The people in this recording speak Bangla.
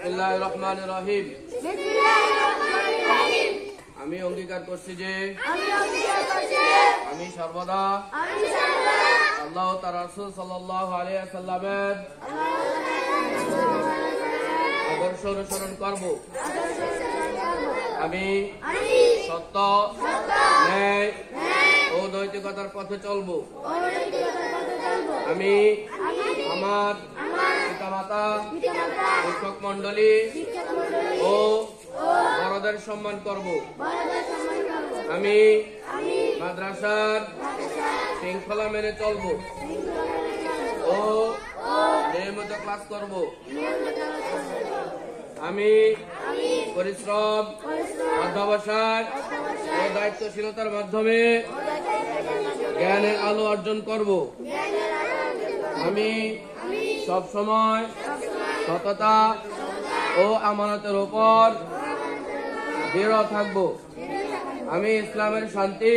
বিসমিল্লাহির রহমানির রহিম। আমি অঙ্গীকার করছি যে আমি সর্বদা আল্লাহ তার রাসূল সাল্লাল্লাহু আলাইহি ওয়াসাল্লামের আদর্শ অনুসরণ করব। আমি সত্য, ন্যায় ও নৈতিকতার পথে চলব। আমি আমার পিতামাতা, শিক্ষক মন্ডলী ও বড়দের সম্মান করব। আমি মাদ্রাসার শৃঙ্খলা মেনে চলব ও নিয়মিত ক্লাস করব। আমি পরিশ্রম, অধ্যবসায় ও দায়িত্বশীলতার মাধ্যমে জ্ঞানের আলো অর্জন করব। আমি সবসময় সততা ও আমানতের উপর দৃঢ় থাকব। আমি ইসলামের শান্তি